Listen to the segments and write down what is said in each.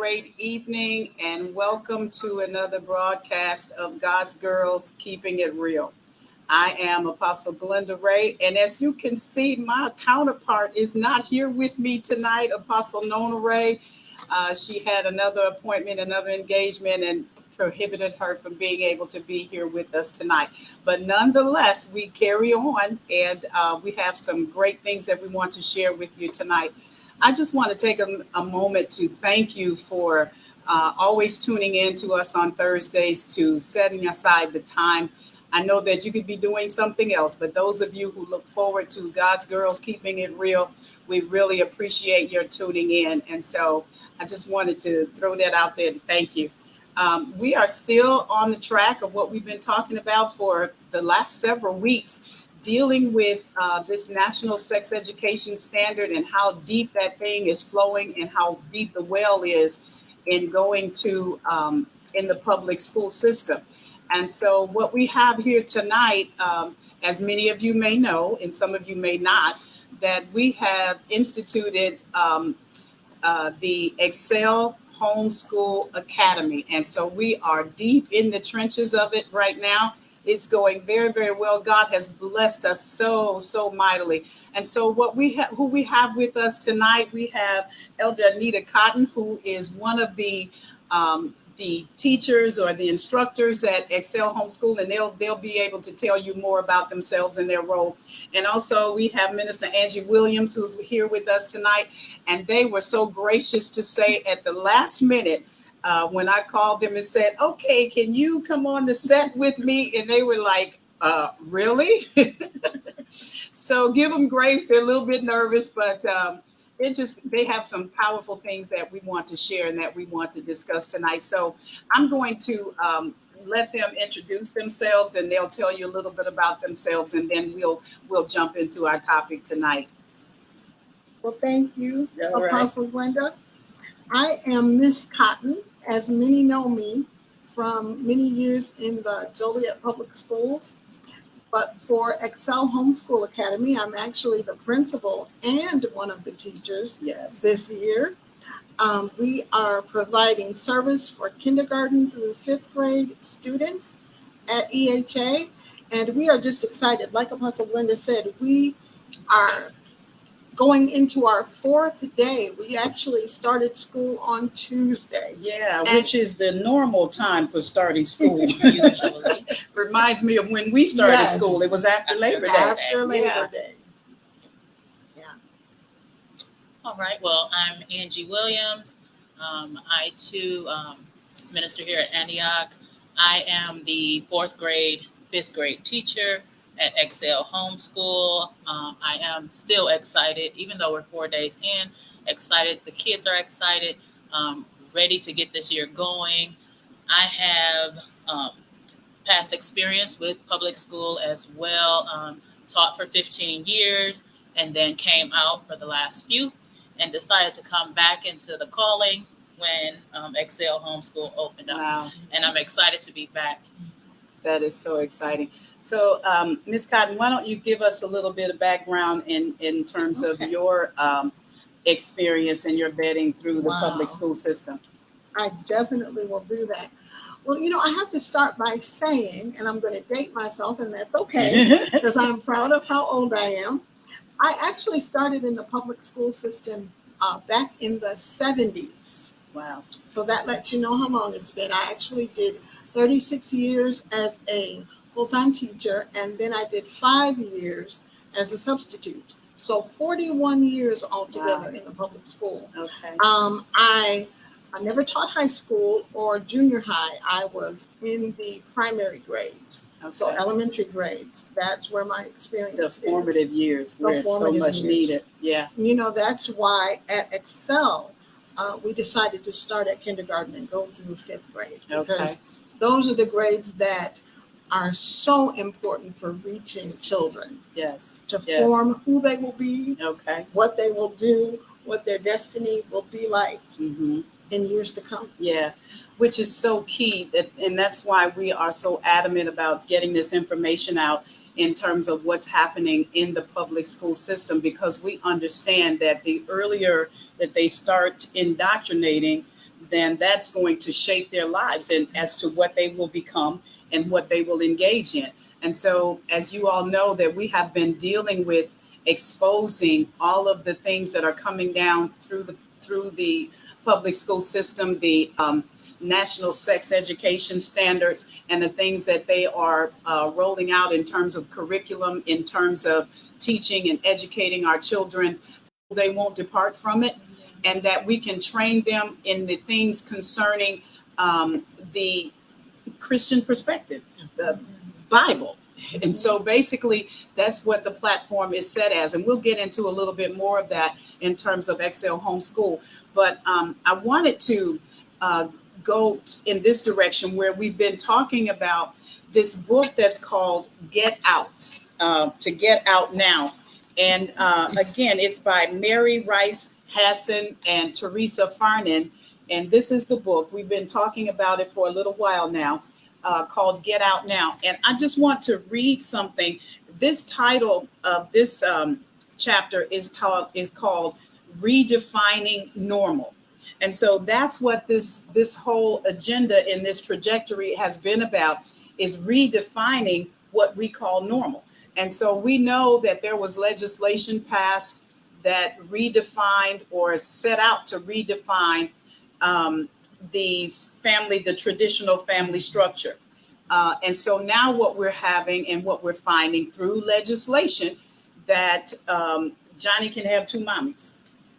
great evening and welcome to another broadcast of God's Girls Keeping It Real. I am Apostle Glenda Ray, and as you can see, my counterpart is not here with me tonight, Apostle Nona Ray. She had another appointment, another engagement, and prohibited her from being able to be here with us tonight. But nonetheless, we carry on, and we have some great things that we want to share with you tonight. I just want to take a moment to thank you for always tuning in to us on Thursdays, to setting aside the time. I know that you could be doing something else, but those of you who look forward to God's Girls Keeping It Real, we really appreciate your tuning in. And so I just wanted to throw that out there to thank you. We are still on the track of what we've been talking about for the last several weeks, dealing with this national sex education standard and how deep that thing is flowing and how deep the well is in going to in the public school system. And so what we have here tonight, as many of you may know, and some of you may not, that we have instituted the Excel Homeschool Academy. And so we are deep in the trenches of it right now. It's going very, very well. God has blessed us so mightily. And so who we have with us tonight, we have Elder Anita Cotton, who is one of the teachers or the instructors at Excel Homeschool, and they'll be able to tell you more about themselves and their role. And also we have Minister Angie Williams, who's here with us tonight. And they were so gracious to say at the last minute, when I called them and said, okay, can you come on the set with me? And they were like, really? So give them grace. They're a little bit nervous, but they have some powerful things that we want to share and that we want to discuss tonight. So I'm going to let them introduce themselves, and they'll tell you a little bit about themselves, and then we'll jump into our topic tonight. Well, thank you, All Apostle Glenda. I am Miss Cotton, as many know me from many years in the Joliet Public Schools. But for Excel Homeschool Academy, I'm actually the principal and one of the teachers this year. We are providing service for kindergarten through fifth grade students at EHA. And we are just excited. Like Apostle Glenda said, we are going into our fourth day. We actually started school on Tuesday. Yeah, which is the normal time for starting school usually. Reminds me of when we started school. It was after Labor Day. After Labor Day. Yeah. All right. Well, I'm Angie Williams. I too minister here at Antioch. I am the fourth grade, fifth grade teacher at Excel Homeschool. I am still excited, even though we're 4 days in, excited. The kids are excited, ready to get this year going. I have past experience with public school as well, taught for 15 years, and then came out for the last few and decided to come back into the calling when Excel Homeschool opened up. Wow. And I'm excited to be back. That is so exciting. So, Ms. Cotton, why don't you give us a little bit of background in terms of your experience and your vetting through the public school system? I definitely will do that. Well, I have to start by saying, and I'm going to date myself, and that's okay, because I'm proud of how old I am. I actually started in the public school system back in the 70s. Wow. So that lets you know how long it's been. I actually did 36 years as a full-time teacher, and then I did 5 years as a substitute. So 41 years altogether in the public school. Okay. I never taught high school or junior high. I was in the primary grades. Okay. So elementary grades. That's where my experience is. The formative years where it's so much needed. Yeah. That's why at Excel, we decided to start at kindergarten and go through fifth grade. Because those are the grades that are so important for reaching children. Yes. To form who they will be, what they will do, what their destiny will be like in years to come. Yeah, which is so key. And that's why we are so adamant about getting this information out in terms of what's happening in the public school system, because we understand that the earlier that they start indoctrinating, then that's going to shape their lives and as to what they will become and what they will engage in. And so, as you all know, that we have been dealing with exposing all of the things that are coming down through the public school system, the national sex education standards, and the things that they are rolling out in terms of curriculum, in terms of teaching and educating our children. They won't depart from it, and that we can train them in the things concerning the Christian perspective, the Bible. And so basically, that's what the platform is set as. And we'll get into a little bit more of that in terms of Excel Homeschool. But I wanted to go in this direction where we've been talking about this book that's called Get Out, to Get Out Now. And again, it's by Mary Rice Hasson and Teresa Farnan. And this is the book. We've been talking about it for a little while now, called Get Out Now. And I just want to read something. This title of this chapter is called Redefining Normal. And so that's what this whole agenda in this trajectory has been about, is redefining what we call normal. And so we know that there was legislation passed that redefined or set out to redefine the traditional family structure. And so now what we're having and what we're finding through legislation, that Johnny can have two mommies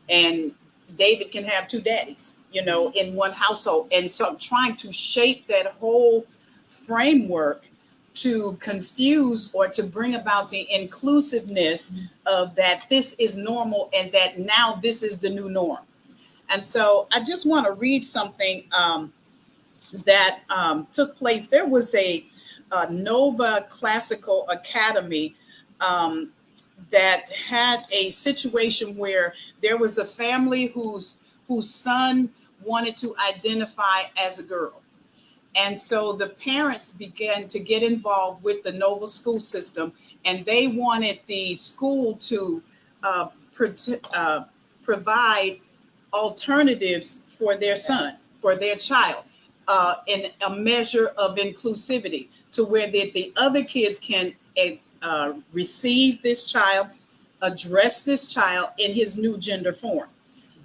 and David can have two daddies, in one household. And so I'm trying to shape that whole framework to confuse or to bring about the inclusiveness of that this is normal and that now this is the new norm. And so I just want to read something that took place. There was a Nova Classical Academy that had a situation where there was a family whose son wanted to identify as a girl. And so the parents began to get involved with the Nova school system, and they wanted the school to provide alternatives for their son, for their child, in a measure of inclusivity, to where the other kids can receive this child, address this child in his new gender form.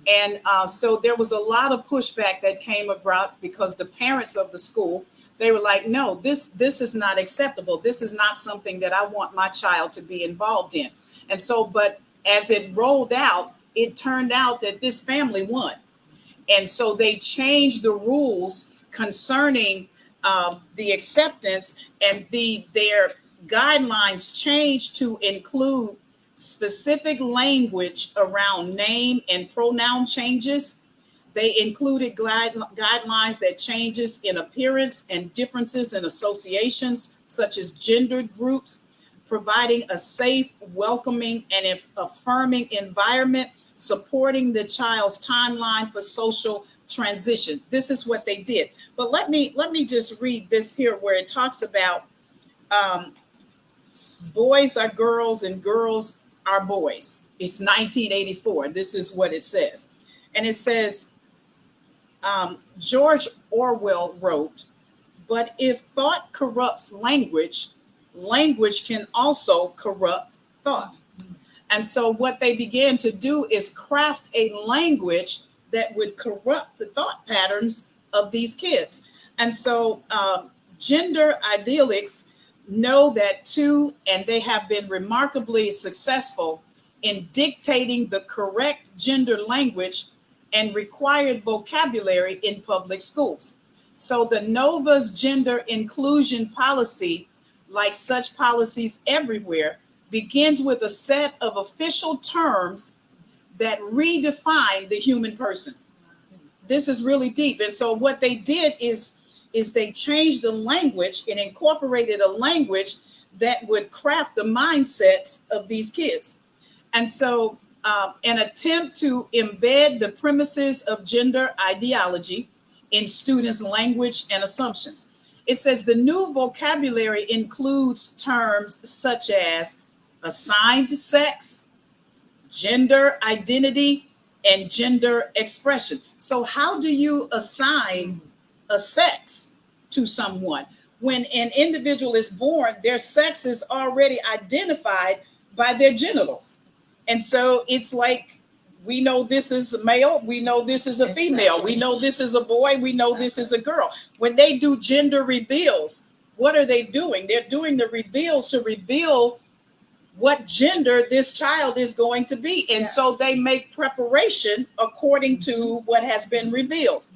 And so there was a lot of pushback that came about, because the parents of the school, they were like, no, this is not acceptable. This is not something that I want my child to be involved in. And so, but as it rolled out, it turned out that this family won. And so they changed the rules concerning the acceptance, and their guidelines changed to include specific language around name and pronoun changes. They included guidelines that changes in appearance and differences in associations, such as gendered groups, providing a safe, welcoming, and affirming environment, supporting the child's timeline for social transition. This is what they did. But let me just read this here, where it talks about boys are girls and girls are boys. It's 1984. This is what it says. And it says, George Orwell wrote, "But if thought corrupts language, language can also corrupt thought." And so what they began to do is craft a language that would corrupt the thought patterns of these kids. And so gender idealists know that too, and they have been remarkably successful in dictating the correct gender language and required vocabulary in public schools. So the Nova's gender inclusion policy, like such policies everywhere, begins with a set of official terms that redefine the human person. This is really deep. And so what they did is they changed the language and incorporated a language that would craft the mindsets of these kids. And so an attempt to embed the premises of gender ideology in students' language and assumptions. It says the new vocabulary includes terms such as assigned sex, gender identity, and gender expression. So how do you assign a sex to someone? When an individual is born, their sex is already identified by their genitals. And so it's like, we know this is a male, we know this is a female, we know this is a boy, we know this is a girl. When they do gender reveals, what are they doing? They're doing the reveals to reveal what gender this child is going to be. And so they make preparation according to what has been revealed.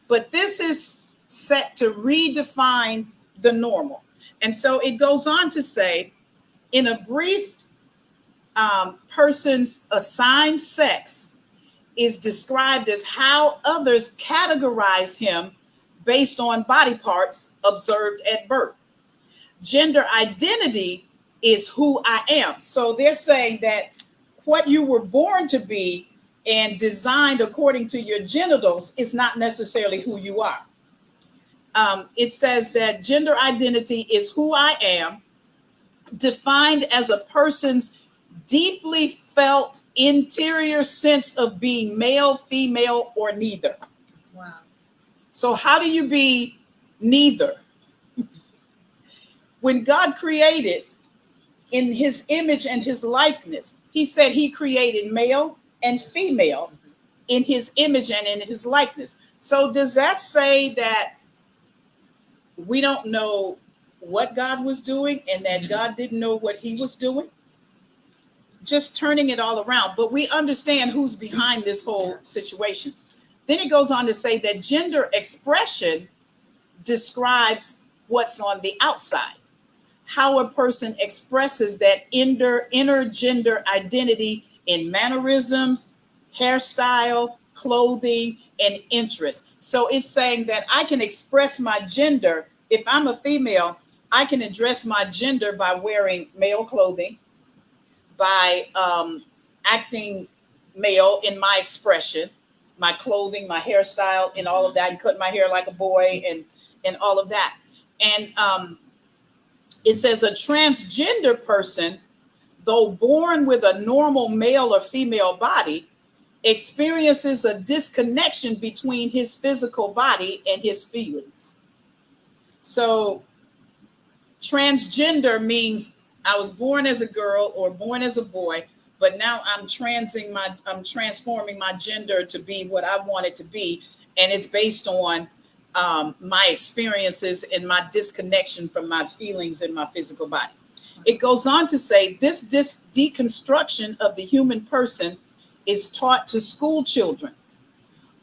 But this is set to redefine the normal. And so it goes on to say, in a brief, person's assigned sex is described as how others categorize him based on body parts observed at birth. Gender identity is who I am. So they're saying that what you were born to be and designed according to your genitals is not necessarily who you are. It says that gender identity is who I am, defined as a person's deeply felt interior sense of being male, female, or neither. Wow. So how do you be neither? When God created in his image and his likeness, he said he created male and female in his image and in his likeness. So does that say that we don't know what God was doing and that God didn't know what he was doing? Just turning it all around. But we understand who's behind this whole situation. Then it goes on to say that gender expression describes what's on the outside, how a person expresses that inner gender identity in mannerisms, hairstyle, clothing, and interests. So it's saying that I can express my gender. If I'm a female, I can address my gender by wearing male clothing, by acting male in my expression, my clothing, my hairstyle, and all of that, and cut my hair like a boy, and all of that. And it says a transgender person, though born with a normal male or female body, experiences a disconnection between his physical body and his feelings. So transgender means I was born as a girl or born as a boy, but now I'm transforming my gender to be what I want it to be. And it's based on my experiences and my disconnection from my feelings and my physical body. It goes on to say this deconstruction of the human person is taught to school children,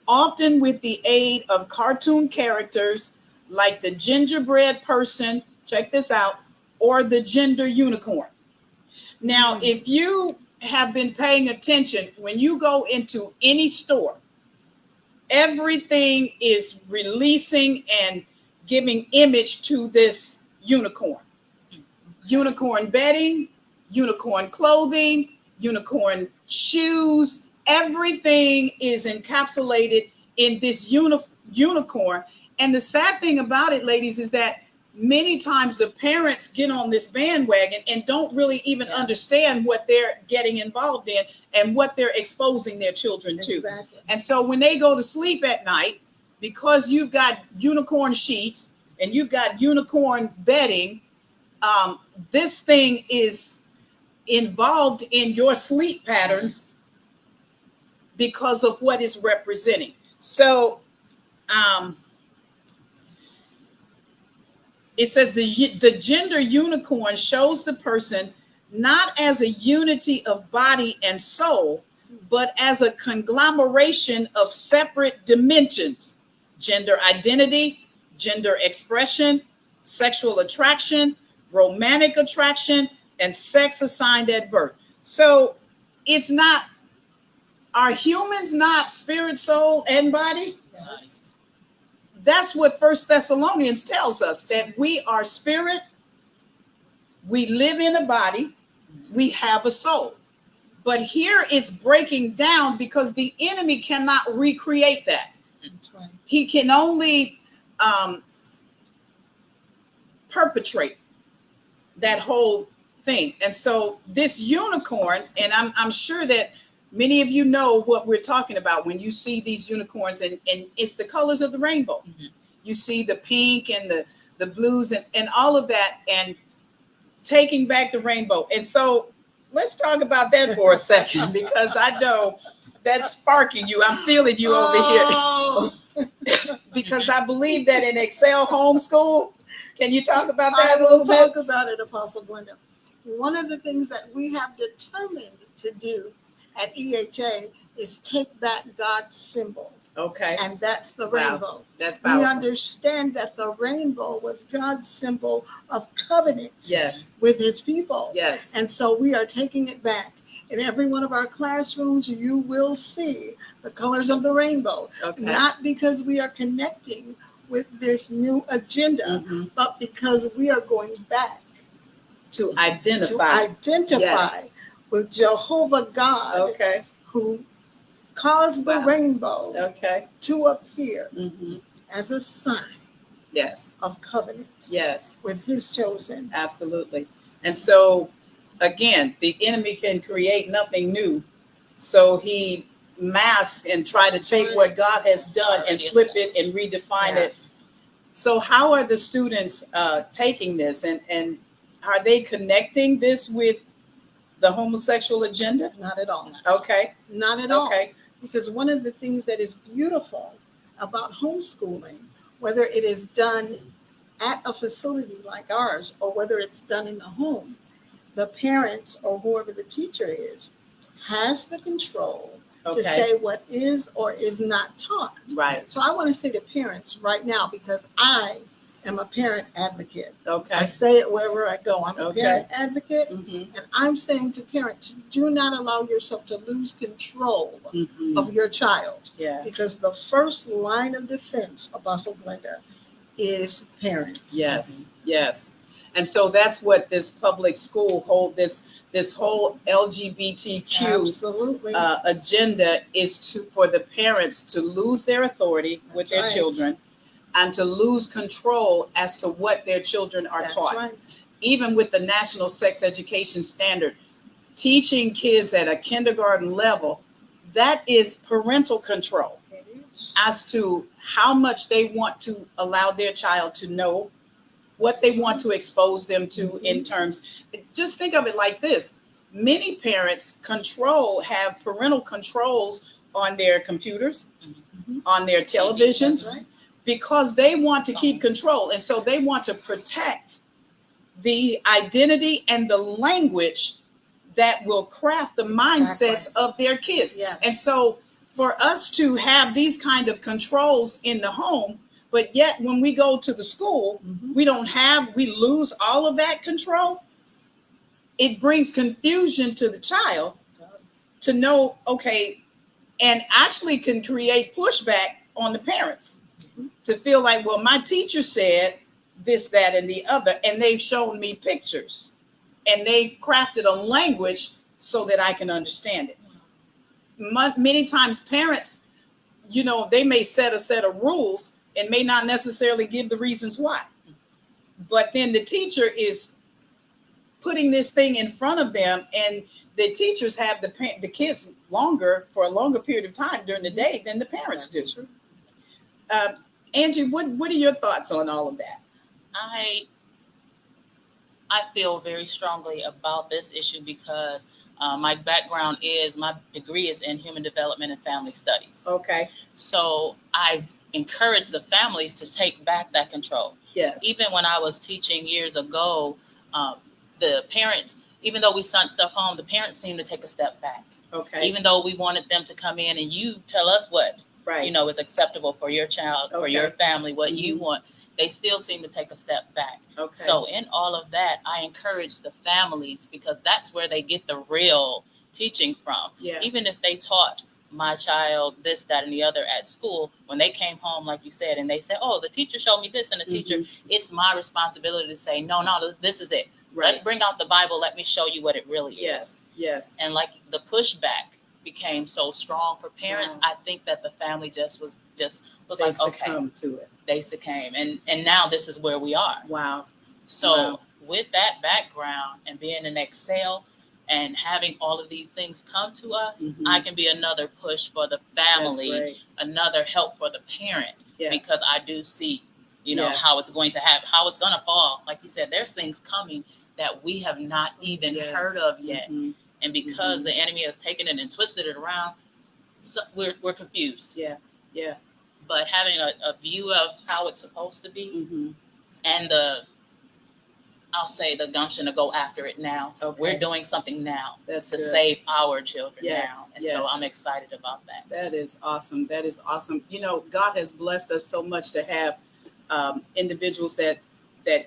often with the aid of cartoon characters like the gingerbread person, check this out, or the gender unicorn. Now, if you have been paying attention, when you go into any store, everything is releasing and giving image to this unicorn. Unicorn bedding, unicorn clothing, unicorn shoes, everything is encapsulated in this unicorn. And the sad thing about it, ladies, is that many times the parents get on this bandwagon and don't really even understand what they're getting involved in and what they're exposing their children to. Exactly. And so when they go to sleep at night, because you've got unicorn sheets and you've got unicorn bedding, this thing is involved in your sleep patterns because of what it's representing. So it says the gender unicorn shows the person not as a unity of body and soul, but as a conglomeration of separate dimensions: gender identity, gender expression, sexual attraction, romantic attraction, and sex assigned at birth. So it's not, are humans not spirit, soul, and body? Yes. That's what First Thessalonians tells us, that we are spirit, we live in a body, we have a soul. But here it's breaking down because the enemy cannot recreate that. That's right. He can only perpetrate that whole thing. And so this unicorn, and I'm sure that Many of you know what we're talking about when you see these unicorns, and it's the colors of the rainbow. Mhm. You see the pink and the blues and all of that, and taking back the rainbow. And so let's talk about that for a second, because I know that's sparking you. I'm feeling you over here, Oh, because I believe that in Excel Homeschool, can you talk about I that a will little talk bit? about it, Apostle Glenda. One of the things that we have determined to do at EHA is take back God's symbol, Okay, and that's the Wow. rainbow. that's We powerful. understand that the rainbow was God's symbol of covenant Yes, with his people. yes, And so we are taking it back. In every one of our classrooms, you will see the colors of the rainbow, okay. not because we are connecting with this new agenda, Mhm. but because we are going back To to identify. identify Yes. with Jehovah God, Okay, who caused the Wow. rainbow okay. to appear Hmm. as a sign Yes, of covenant yes. with his chosen. Absolutely. And so, again, the enemy can create nothing new. So he masks and try to take what God has done and flip it and redefine it. Yes. So how are the students taking this, and are they connecting this with the homosexual agenda? Not at all. Okay, Not at all. okay. Because one of the things that is beautiful about homeschooling, whether it is done at a facility like ours or whether it's done in the home, the parents or whoever the teacher is has the control to Okay, say what is or is not taught. right. So I want to say to parents right now, because I am a parent advocate. I Okay. say it wherever I go. I'm a Okay. parent advocate. Mhm, And I'm saying to parents, do not allow yourself to lose control mhm. of your child, Yeah. because the first line of defense, Apostle Glenda, is parents. Yes, yes. And so that's what this public school this whole LGBTQ Absolutely. agenda is for the parents to lose their authority with That's their right. children, and to lose control as to what their children are That's taught. right. Even with the National Sex Education Standard, teaching kids at a kindergarten level, that is parental control It is. as to how much they want to allow their child to know, what they want to expose them to in terms. Just think of it like this. Many parents have parental controls on their computers, Mhm. on their televisions, That's right. because they want to keep control. And so they want to protect the identity and the language that will craft the mindsets Exactly. of their kids. Yes. And so for us to have these kind of controls in the home, but yet when we go to the school, Mhm. we lose all of that control. It brings confusion to the child It does. to know, okay, and actually can create pushback on the parents Mhm. to feel like, well, my teacher said this, that, and the other, and they've shown me pictures and they've crafted a language so that I can understand it. Many times parents, they may set a set of rules and may not necessarily give the reasons why. But then the teacher is putting this thing in front of them, and the teachers have the kids for a longer period of time during the day than the parents do. That's true. Angie, what are your thoughts on all of that? I feel very strongly about this issue because my degree is in human development and family studies. Okay. So I encourage the families to take back that control. Yes. Even when I was teaching years ago, the parents, even though we sent stuff home, the parents seemed to take a step back. Okay. Even though we wanted them to come in and you tell us what Right. is acceptable for your child, for your Okay. family, what you Mhm. want, they still seem to take a step back. Okay. So in all of that, I encourage the families, because that's where they get the real teaching from. Yeah. Even if they taught my child this, that, and the other at school, when they came home, like you said, and they said, oh, the teacher showed me this, and the teacher, Mhm. it's my responsibility to say, no, this is it. Right. Let's bring out the Bible. Let me show you what it really is. Yes. Yes. And like the pushback became so strong for parents, Wow. I think that the family just was They like, okay, succumb to it. they succumbed. And now this is where we are. Wow. So Wow. with that background and being in Excel and having all of these things come to us, Mhm. I can be another push for the That's family, great. another help for the parent, Yeah. because I do see, Yeah. how it's going to happen, how it's going to fall. Like you said, there's things coming that we have not even Yes. heard of yet. Mhm. And because Mhm. the enemy has taken it and twisted it around, so we're confused. Yeah. Yeah. But having a view of how it's supposed to be, Mhm. and I'll say the gumption to go after it now. Okay. We're doing something now That's to good. save our children Yes, now. And yes. so I'm excited about that. That is awesome. That is awesome. God has blessed us so much to have individuals that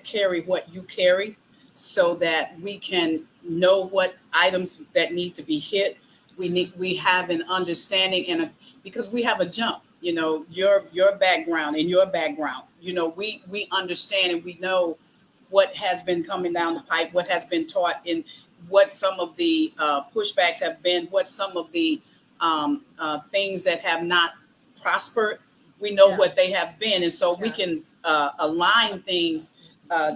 carry what you carry, so that we can know what items that need to be hit. We have an understanding because we have a jump. Your background and your background. We understand and we know what has been coming down the pipe, what has been taught, and what some of the pushbacks have been, what some of the things that have not prospered. We know Yes. what they have been, and so we can Yes. align things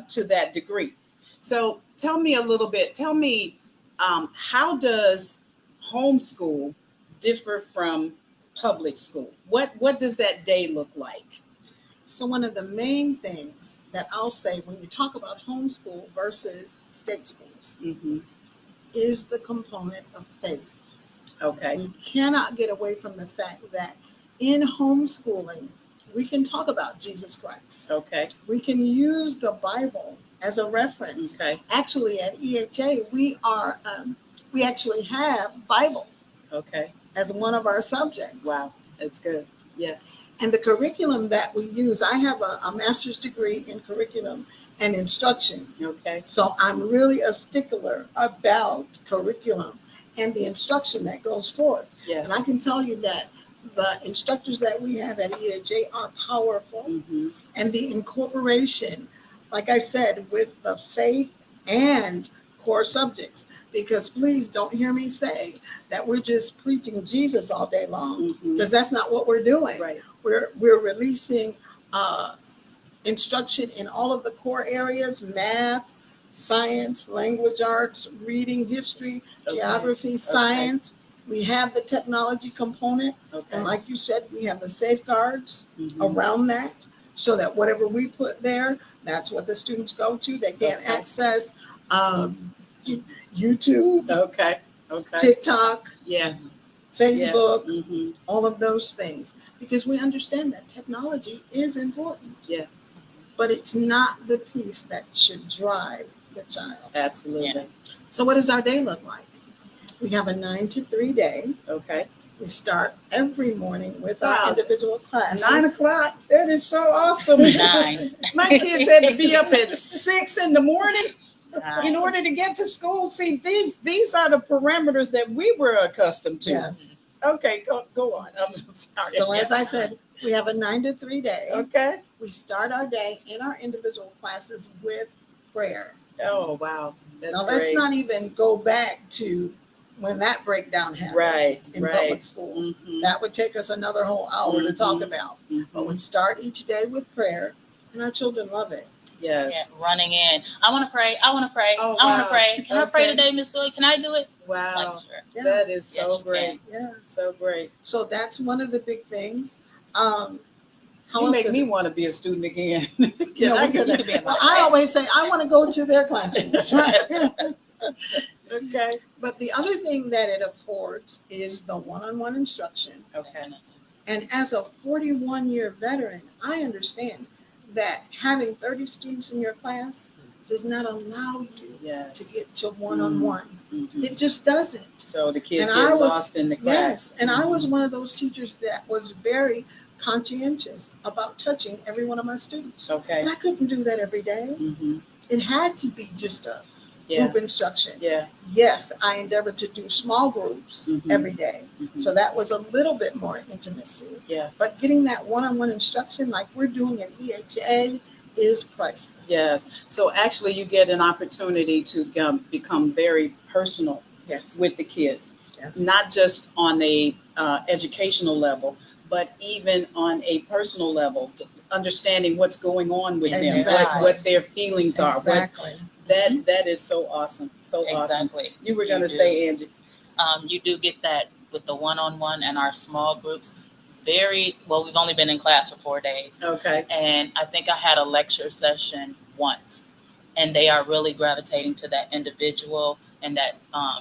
to that degree. So tell me a little bit. Tell me, how does homeschool differ from public school? What does that day look like? So one of the main things that I'll say when you talk about homeschool versus state schools Mm-hmm. is the component of faith. Okay. We cannot get away from the fact that in homeschooling, we can talk about Jesus Christ. Okay. We can use the Bible as a reference. Okay. Actually, at EHA, we actually have Bible Okay. as one of our subjects. Wow, that's good. Yeah. And the curriculum that we use, I have a master's degree in curriculum and instruction. Okay. So I'm really a stickler about curriculum and the instruction that goes forth. Yes. And I can tell you that the instructors that we have at EHA are powerful. Mm-hmm. And the incorporation, like I said, with the faith and core subjects. Because please don't hear me say that we're just preaching Jesus all day long, Mm-hmm. because that's not what we're doing. Right. We're releasing instruction in all of the core areas: math, science, language arts, reading, history, Okay. geography, science. We have the technology component. Okay. And like you said, we have the safeguards Mm-hmm. around that, so that whatever we put there, that's what the students go to. They can't Okay. access YouTube, Okay. Okay. TikTok, Yeah. Facebook, Mm-hmm. all of those things, because we understand that technology is important. Yeah. But it's not the piece that should drive the child. Absolutely. Yeah. So what does our day look like? We have a 9 to 3 day. Okay. We start every morning with Wow. our individual classes. 9 o'clock. That is so awesome. 9. My kids had to be up at 6 in the morning in 9. order to get to school. See, these are the parameters that we were accustomed to. Yes. Okay, go on. I'm sorry. So as I said, we have a 9 to 3 day. Okay. We start our day in our individual classes with prayer. Oh, wow. That's Now let's great. not even go back to when that breakdown happened Right. in Right. public school. Mm-hmm. That would take us another whole hour to talk Mhm. about. Mm-hmm. But we start each day with prayer, and our children love it. Yes. Yeah, running in. I want to pray. I want to pray. Oh, I want wow. to pray. Can I pray Okay. today, Miss Willie? Can I do it? Wow. Like, sure. Yeah. That is so Yes, you great. Yeah. So great. So that's one of the big things. How You else make does me it? want to be a student again. You know, I we get You that? could be in my Well, I always say I want to go to their classrooms. Right? Okay. But the other thing that it affords is the one-on-one instruction. Okay. And as a 41-year veteran, I understand that having 30 students in your class does not allow you Yes. to get to one-on-one. Mhm. It just doesn't. So the kids And get I was- lost in the class. Yes, and I was one of those teachers that was very conscientious about touching every one of my students. Okay. But I couldn't do that every day. Mm-hmm. It had to be just a Yeah. group instruction. Yeah. Yes, I endeavored to do small groups Mhm. every day. Mhm. So that was a little bit more intimacy. Yeah. But getting that one-on-one instruction like we're doing at EHA is priceless. Yes. So actually, you get an opportunity to become very personal Yes. with the kids, Yes. not just on a educational level, but even on a personal level, understanding what's going on with them, Exactly. what their feelings are. Exactly. That is so awesome. So awesome. Exactly. You were You going to do. say, Angie. You do get that with the one-on-one and our small groups. Very well. We've only been in class for 4 days, Okay. and I think I had a lecture session once, and they are really gravitating to that individual and that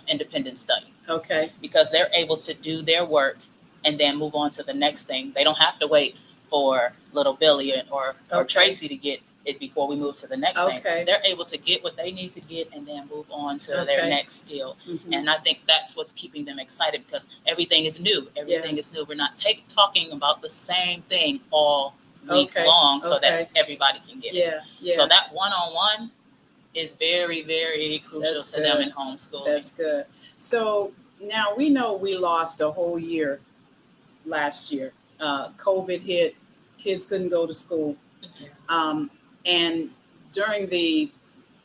independent study Okay. because they're able to do their work and then move on to the next thing. They don't have to wait for little Billy or Okay. Tracy to get it before we move to the next Okay. thing. They're able to get what they need to get and then move on to their Okay. next skill. Mhm. And I think that's what's keeping them excited because everything is new. Everything is new. We're not talking about the same thing all week Okay. long so Okay. that everybody can get it. Yeah. Yeah. So that one-on-one is very, very crucial That's to them good. in homeschooling. That's good. So now we know we lost a whole year last year. COVID hit, kids couldn't go to school. And during the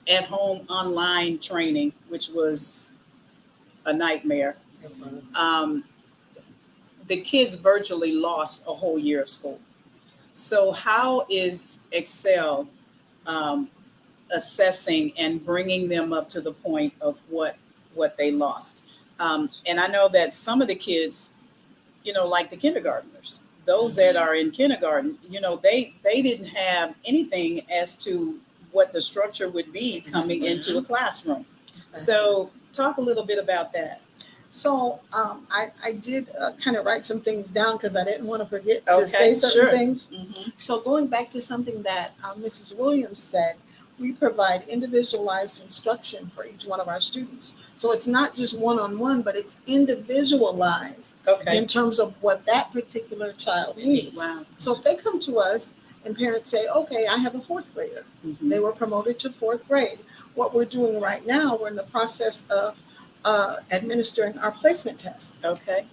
at-home online training, which was a nightmare, the kids virtually lost a whole year of school. So how is Excel assessing and bringing them up to the point of what they lost? And I know that some of the kids, like the kindergartners, those that are in kindergarten, they didn't have anything as to what the structure would be coming into a classroom. So talk a little bit about that. So I did kind of write some things down because I didn't want to forget to say certain sure. things. Mm-hmm. So going back to something that Mrs. Williams said, we provide individualized instruction for each one of our students. So it's not just one-on-one, but it's individualized Okay. in terms of what that particular child needs. Wow. So if they come to us and parents say, okay, I have a fourth grader. Mm-hmm. They were promoted to fourth grade. What we're doing right now, we're in the process of administering our placement tests. Okay.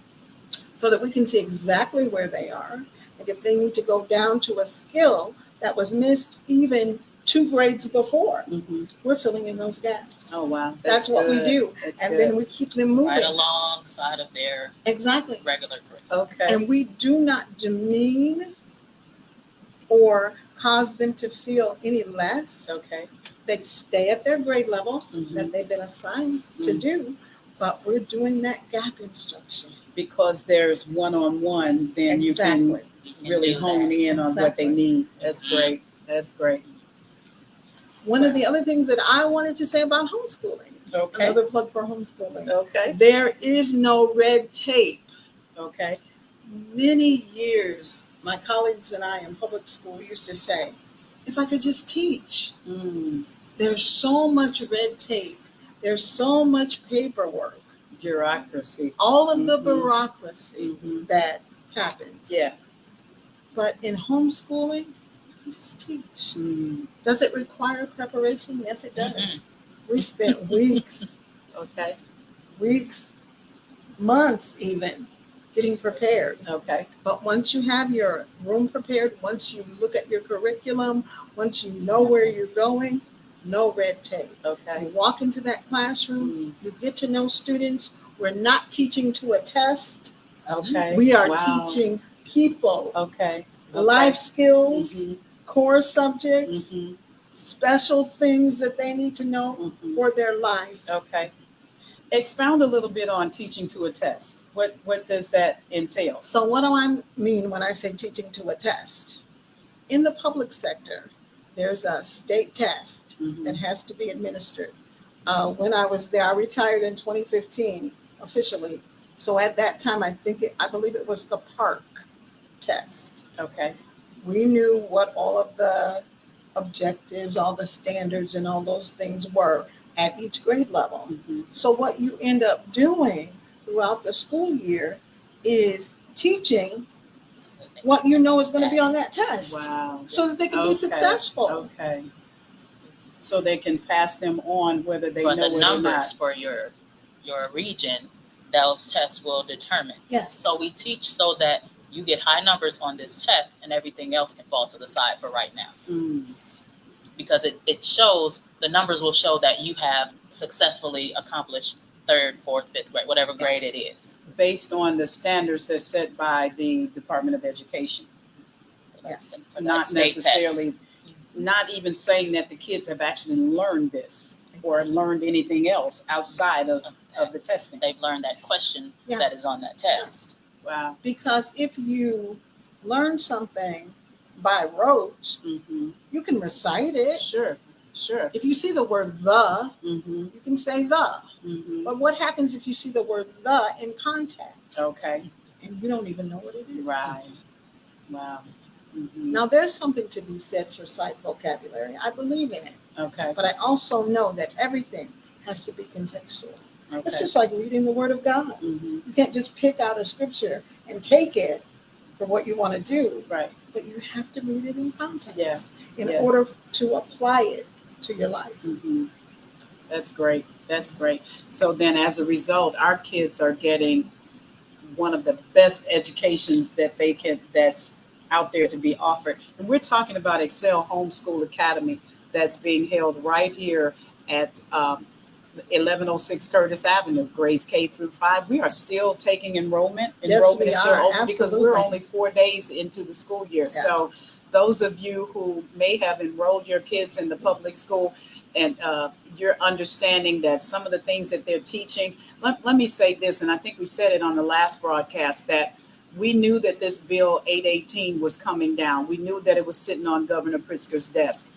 So that we can see exactly where they are. And if they need to go down to a skill that was missed even 2 grades before, Mm-hmm. we're filling in those gaps. Oh, wow. That's what we do. That's and good. then we keep them moving. Right alongside of their Exactly. regular curriculum. Okay. And we do not demean or cause them to feel any less. Okay. They stay at their grade level Mm-hmm. that they've been assigned to do, but we're doing that gap instruction. Because there's one-on-one, then Exactly. you can really hone in on what they need. That's great. That's great. One of the other things that I wanted to say about homeschooling, Okay. another plug for homeschooling, Okay. there is no red tape. Okay. Many years, my colleagues and I in public school used to say, if I could just teach. Mm. There's so much red tape. There's so much paperwork. Bureaucracy. All of the Mhm. bureaucracy Mhm. that happens. Yeah. But in homeschooling, you can just teach. Mm. Does it require preparation? Yes, it does. Mhm. We spent weeks, Okay. months even, getting prepared. Okay. But once you have your room prepared, once you look at your curriculum, once you know where you're going, no red tape. Okay. You walk into that classroom, Mm. you get to know students. We're not teaching to a test. Okay. We are Wow. teaching people Okay. life skills, Mhm. core subjects, Mhm. special things that they need to know Mhm. for their life. Okay. Expound a little bit on teaching to a test. What does that entail? So what do I mean when I say teaching to a test? In the public sector, there's a state test Mhm. that has to be administered. When I was there, I retired in 2015 officially. So at that time, I believe it was the PARC test. Okay. We knew what all of the objectives, all the standards, and all those things were at each grade level. Mhm. So what you end up doing throughout the school year is teaching what you know is going to be on that test. Wow. So that they can be Okay. successful. Okay. So they can pass them on whether they But know the it or not. numbers for your region, those tests will determine. Yes. So we teach so that you get high numbers on this test and everything else can fall to the side for right now. Mm. Because it shows, the numbers will show that you have successfully accomplished third, fourth, fifth grade, whatever grade it is. Based on the standards that's set by the Department of Education. Yes. For that Not state test. necessarily, not even saying that the kids have actually learned this or Exactly. learned anything else outside of the testing. They've learned that question Yeah. that is on that test. Wow. Because if you learn something by rote, you can recite it. Sure. If you see the word the, Mm-hmm. you can say the. Mm-hmm. But what happens if you see the word the in context? Okay. And you don't even know what it is? Right. Wow. Mm-hmm. Now, there's something to be said for sight vocabulary. I believe in it. Okay. But I also know that everything has to be contextual. Okay. It's just like reading the Word of God. Mm-hmm. You can't just pick out a scripture and take it for what you want to do, Right. but you have to read it in context in Yeah. order to apply it to your life. Mm-hmm. That's great. That's great. So then, as a result, our kids are getting one of the best educations that that's out there to be offered. And we're talking about Excel Homeschool Academy that's being held right here at 1106 Curtis Avenue, grades K through 5. We are still taking enrollment. Yes, Enrollment we is still are. open because we're Absolutely. only 4 days into the school year. Yes. So those of you who may have enrolled your kids in the public school and you're understanding that some of the things that they're teaching, let me say this, and I think we said it on the last broadcast, that we knew that this bill 818 was coming down. We knew that it was sitting on Governor Pritzker's desk,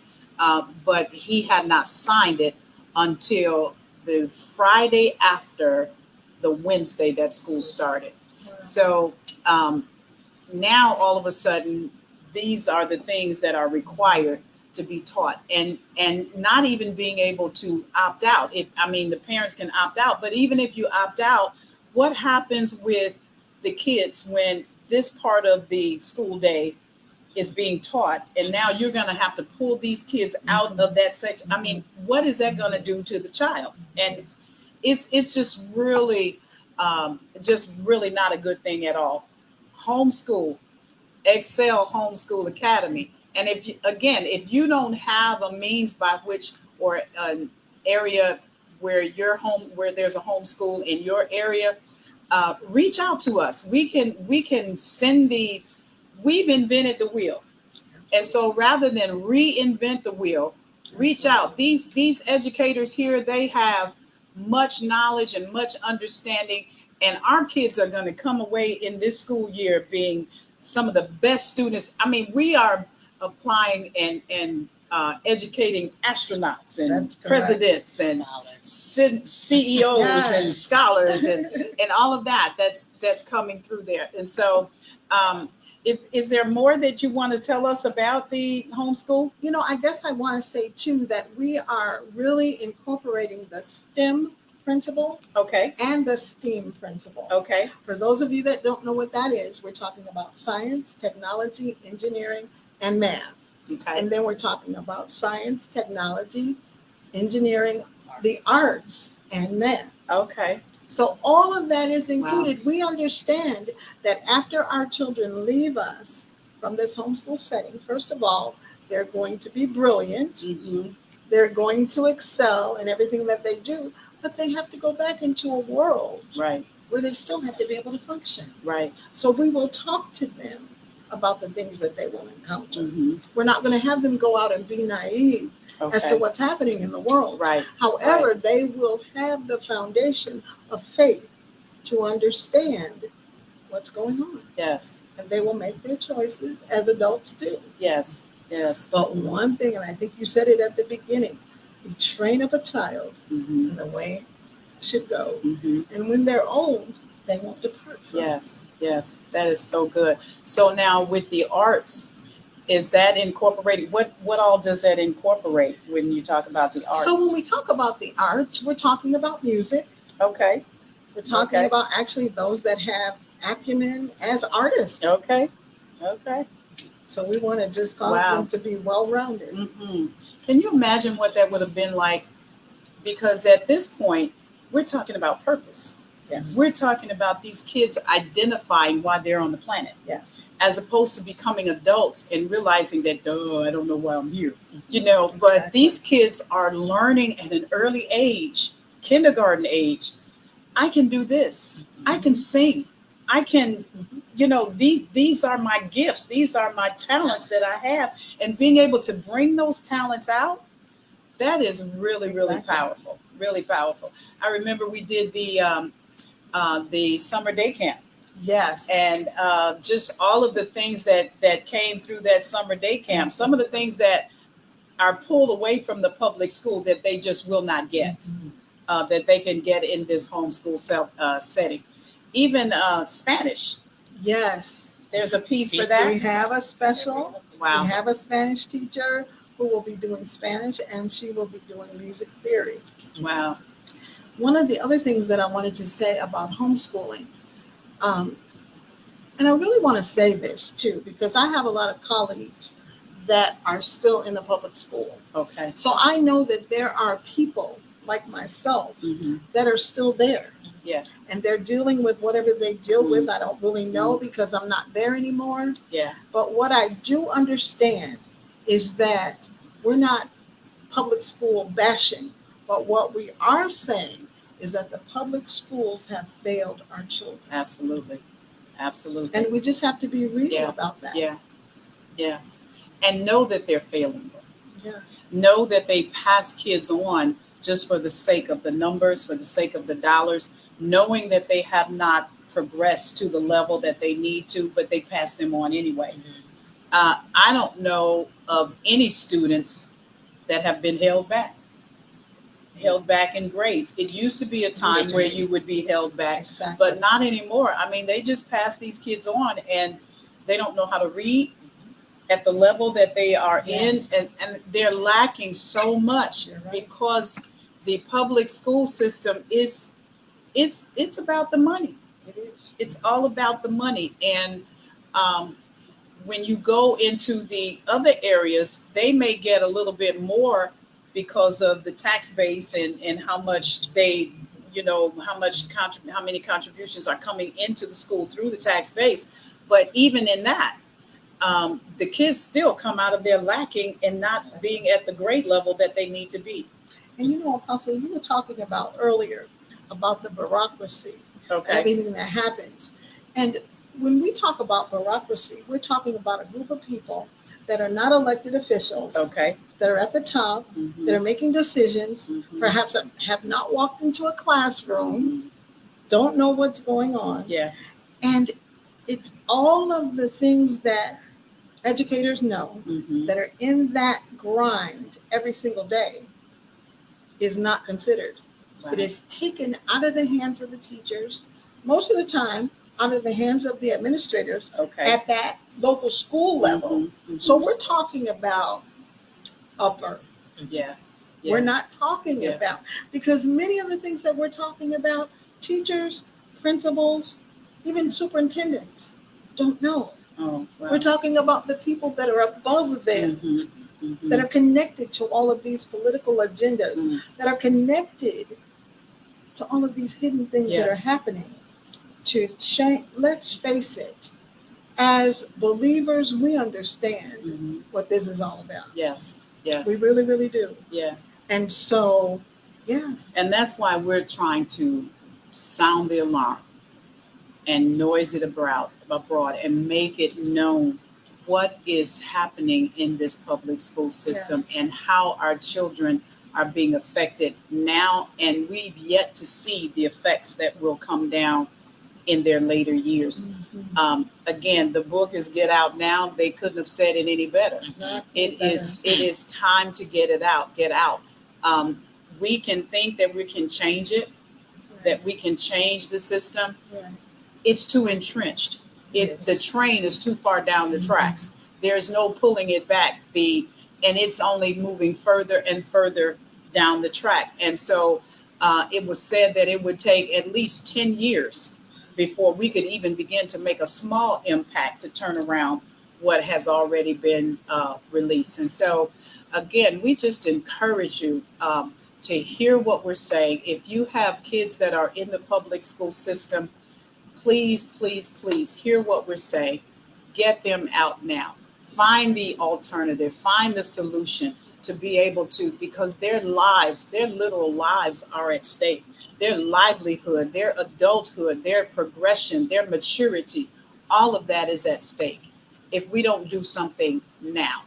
but he had not signed it until the Friday after the Wednesday that school started. So now all of a sudden, these are the things that are required to be taught, and not even being able to opt out. The parents can opt out, but even if you opt out, what happens with the kids when this part of the school day is being taught, and now you're going to have to pull these kids out of that section? What is that going to do to the child? And it's just really not a good thing at all. Homeschool, Excel Homeschool Academy. And if you don't have a means by which, or an area where there's a homeschool in your area, reach out to us. We can send we've invented the wheel. And so rather than reinvent the wheel, reach out. These educators here, they have much knowledge and much understanding, and our kids are going to come away in this school year being some of the best students. We are applying and educating astronauts and presidents and CEOs Yes. and scholars and all of that. That's coming through there. And so, is there more that you want to tell us about the homeschool? I guess I want to say too that we are really incorporating the STEM principle Okay. and the STEAM principle. Okay. For those of you that don't know what that is, we're talking about science, technology, engineering, and math. Okay. And then we're talking about science, technology, engineering, the arts, and math. Okay. So all of that is included. Wow. We understand that after our children leave us from this homeschool setting, first of all, they're going to be brilliant. Mm-hmm. They're going to excel in everything that they do, but they have to go back into a world Right. where they still have to be able to function. Right. So we will talk to them about the things that they will encounter. Mm-hmm. We're not going to have them go out and be naive as to what's happening in the world. Right. However, they will have the foundation of faith to understand what's going on. Yes. And they will make their choices as adults do. Yes. Yes. But one thing, and I think you said it at the beginning, we train up a child Mm-hmm. in the way it should go. Mm-hmm. And when they're old, they won't depart from it. Yes. Yes. That is so good. So now with the arts, is that incorporated? What all does that incorporate when you talk about the arts? So when we talk about the arts, we're talking about music. Okay. We're talking about actually those that have acumen as artists. Okay. Okay. So we want to just cause them to be well-rounded. Mm-hmm. Can you imagine what that would have been like? Because at this point, we're talking about purpose. Yes. We're talking about these kids identifying why they're on the planet, Yes. as opposed to becoming adults and realizing that, I don't know why I'm here. But these kids are learning at an early age, kindergarten age, I can do this. I can sing. I can, these are my gifts. These are my talents that I have. And being able to bring those talents out, that is really, really Exactly. powerful. Really powerful. I remember we did the summer day camp, Yes. and just all of the things that came through that summer day camp. Some of the things that are pulled away from the public school that they just will not get, Mhm. that they can get in this homeschool setting. Even Spanish. Yes. There's a piece for We that. have a special. Wow. We have a Spanish teacher who will be doing Spanish, and she will be doing music theory. Wow. One of the other things that I wanted to say about homeschooling, and I really want to say this too, because I have a lot of colleagues that are still in the public school. Okay. So I know that there are people like myself Mm-hmm. that are still there. Yeah. And they're dealing with whatever they deal with. I don't really know because I'm not there anymore. Yeah. But what I do understand is that we're not public school bashing, but what we are saying is that the public schools have failed our children. Absolutely. Absolutely. And we just have to be real Yeah. about that. Yeah. Yeah. And know that they're failing them. Yeah. Know that they pass kids on just for the sake of the numbers, for the sake of the dollars, knowing that they have not progressed to the level that they need to, but they pass them on anyway. Mhm. I don't know of any students that have been held back in grades. It used to be a time where you would be held back, Exactly. but not anymore. I mean, they just pass these kids on, and they don't know how to read at the level that they are Yes. in, and they're lacking so much. You're right. Because the public school system it's about the money. It is. It's all about the money. And when you go into the other areas, they may get a little bit more because of the tax base and how much they, how many contributions are coming into the school through the tax base. But even in that, the kids still come out of there lacking and not being at the grade level that they need to be. And Apostle, you were talking about earlier about the bureaucracy and Okay. everything that happens. And when we talk about bureaucracy, we're talking about a group of people that are not elected officials, Okay. that are at the top, Mhm. that are making decisions, Mhm. perhaps have not walked into a classroom, Mhm. don't know what's going on. Yeah. And it's all of the things that educators know Mhm. that are in that grind every single day is not considered. Wow. It is taken out of the hands of the teachers, most of the time out of the hands of the administrators Okay. at that local school level. Mhm. Mhm. So we're talking about upper. Yeah. We're not talking Yeah. about, because many of the things that we're talking about, teachers, principals, even superintendents don't know. Oh, wow. We're talking about the people that are above them, Mhm. Mhm. that are connected to all of these political agendas, Mhm. that are connected to all of these hidden things that Yeah. are happening to change. Let's face it, as believers, we understand Mhm. what this is all about. Yes. Yes. We really, really do. Yeah. And so, yeah, And that's why we're trying to sound the alarm and noise it abroad and make it known what is happening in this public school system Yes. and how our children are being affected now. And we've yet to see the effects that will come down in their later years. Again, the book is Get Out Now. They couldn't have said it any better. It is time to get it out, get out. We can think that we can change it, that we can change the system. Right. It's too entrenched. Yes. The train is too far down the Mhm. tracks. There's no pulling it back. And it's only moving further and further down the track. And so it was said that it would take at least 10 years before we could even begin to make a small impact to turn around what has already been released. And so, again, we just encourage you to hear what we're saying. If you have kids that are in the public school system, please, please, please hear what we're saying. Get them out now. find the alternative, find the solution to be able to, because their lives, their literal lives are at stake. Their livelihood, their adulthood, their progression, their maturity, all of that is at stake if we don't do something now.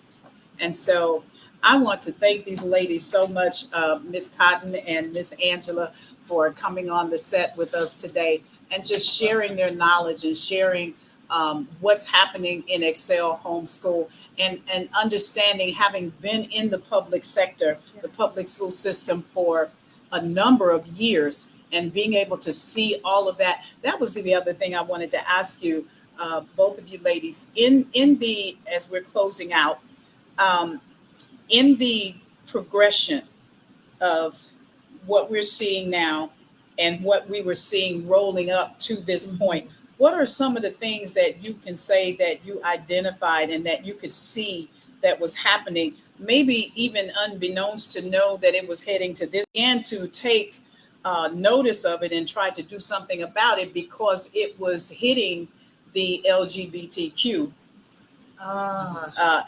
And so I want to thank these ladies so much, Miss Cotton and Miss Angela, for coming on the set with us today and just sharing their knowledge and sharing what's happening in Excel Homeschool, and understanding, having been in the public sector, the public school system for a number of years, and being able to see all of that. That was the other thing I wanted to ask you, both of you ladies, in the, as we're closing out, um, in the progression of what we're seeing now and what we were seeing rolling up to this point, what are some of the things that you can say that you identified and that you could see that was happening, maybe even unbeknownst to know that it was heading to this, and to take notice of it and try to do something about it because it was hitting the LGBTQ?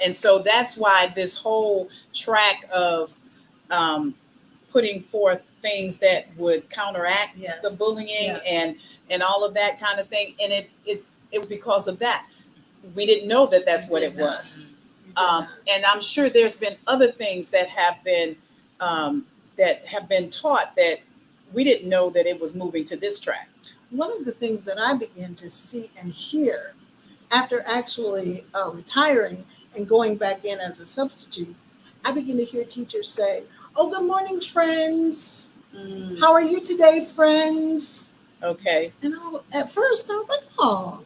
And so that's why this whole track of putting forth things that would counteract the bullying and all of that kind of thing. And it was because of that. We didn't know that that's what it was. And I'm sure there's been other things that have been taught that we didn't know that it was moving to this track. One of the things that I began to see and hear after actually retiring and going back in as a substitute, I began to hear teachers say, "Oh, good morning, friends. How are you today, friends?" Okay. And at first I was like, "Oh."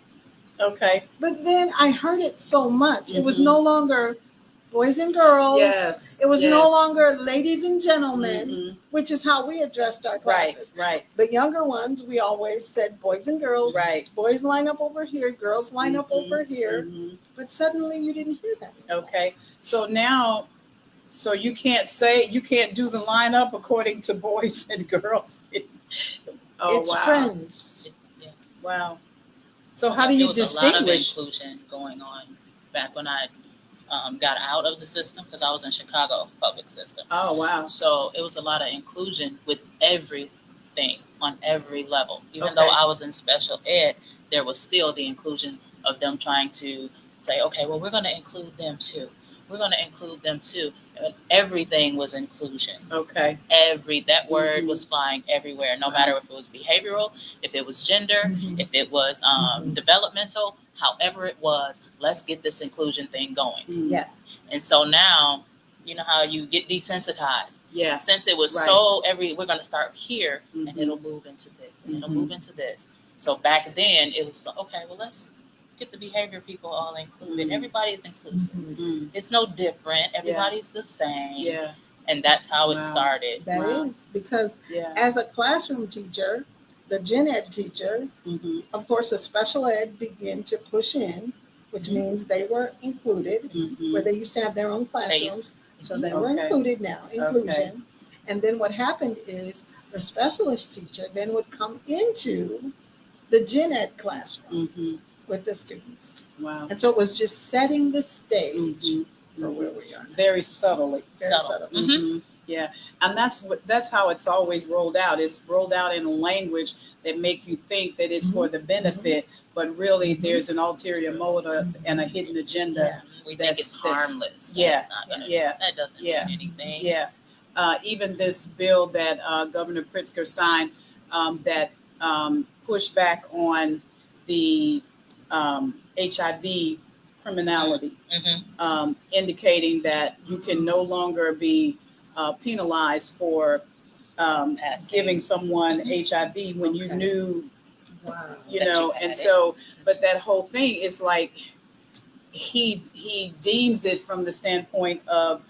Okay. But then I heard it so much. It was no longer boys and girls. Yes. It was no longer ladies and gentlemen, which is how we addressed our classes. Right. The younger ones, we always said boys and girls. Right. Boys line up over here, girls line up over here. But suddenly you didn't hear that anymore. Okay. So now, so you can't do the lineup according to boys and girls. It's wow. friends. Wow. So how do you distinguish? There was a lot of inclusion going on back when I got out of the system, because I was in Chicago public system. Oh, wow. So it was a lot of inclusion with everything on every level. Even though I was in special ed, there was still the inclusion of them trying to say, okay, well, we're going to include them too. We're going to include them too. And everything was inclusion. Okay. That word was flying everywhere, no matter if it was behavioral, if it was gender, if it was developmental, however it was, let's get this inclusion thing going. Yeah. And so now, you know how you get desensitized. Yeah. Since it was we're going to start here and it'll move into this and it'll move into this. So back then it was like, okay, well, let's get the behavior people all included. Everybody's inclusive. It's no different. Everybody's the same. Yeah. And that's how it started. That is because as a classroom teacher, the gen ed teacher, of course, the special ed began to push in, which means they were included, where they used to have their own classrooms. So they were included now, inclusion. And then what happened is the specialist teacher then would come into the gen ed classroom with the students. Wow. And so it was just setting the stage for where we are now. Very subtly. Very subtle. Yeah. And that's how it's always rolled out. It's rolled out in a language that make you think that it's for the benefit, but really there's an ulterior motive and a hidden agenda. We think it's harmless. That doesn't mean anything. Yeah. Even this bill that Governor Pritzker signed that pushed back on the HIV criminality, indicating that you can no longer be penalized for giving someone HIV when you knew, and so, but that whole thing is like, he deems it from the standpoint of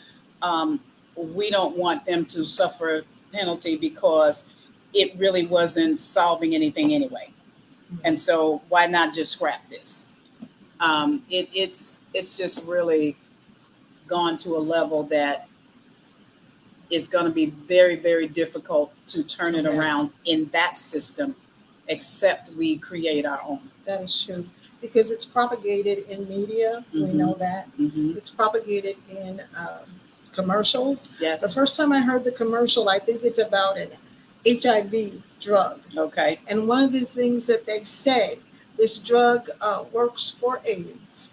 we don't want them to suffer penalty because it really wasn't solving anything anyway. And so why not just scrap this? It's just really gone to a level that is going to be very, very difficult to turn it around in that system except we create our own. That is true, because it's propagated in media. We know that. Mhm. It's propagated in commercials. The Yes. first time I heard the commercial, I think it's about an HIV drug. Okay. And one of the things that they say, this drug works for AIDS,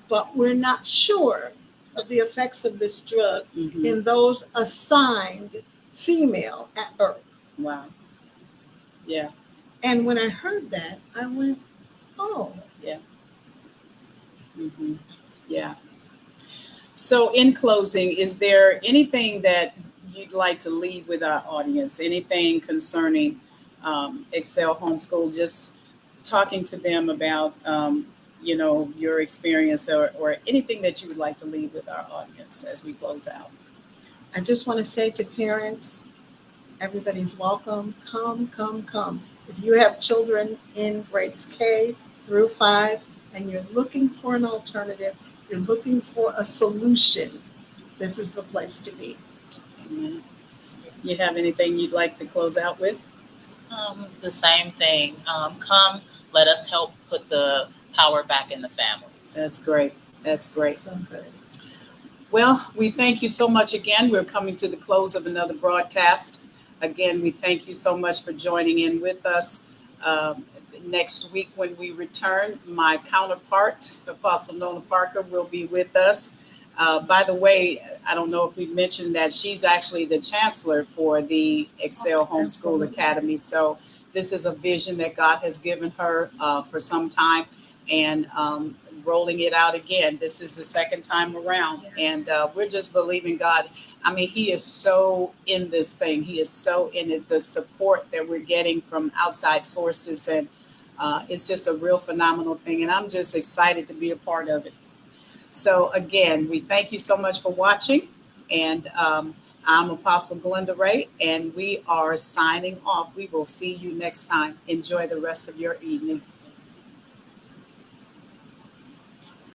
but we're not sure of the effects of this drug Mhm. in those assigned female at birth. Wow. Yeah. And when I heard that, I went, oh. Hmm. Yeah. So, in closing, is there anything that you'd like to leave with our audience? Anything concerning Excel Homeschool? Just talking to them about, your experience, or anything that you would like to leave with our audience as we close out. I just want to say to parents, everybody's welcome. Come, come, come. If you have children in grades K through 5 and you're looking for an alternative, you're looking for a solution, this is the place to be. Amen. You have anything you'd like to close out with? The same thing. Come, let us help put the power back in the families. That's great. That's great. So good. Well, we thank you so much again. We're coming to the close of another broadcast. Again, we thank you so much for joining in with us. Next week when we return, my counterpart, Apostle Nona Parker, will be with us. By the way, I don't know if we mentioned that she's actually the chancellor for the Excel Homeschool Absolutely. Academy. So this is a vision that God has given her for some time, and rolling it out again. This is the second time around, Yes. and we're just believing God. I mean, He is so in this thing. He is so in it. The support that we're getting from outside sources, and it's just a real phenomenal thing. And I'm just excited to be a part of it. So again, we thank you so much for watching, and I'm Apostle Glenda Ray, and we are signing off. We will see you next time. Enjoy the rest of your evening.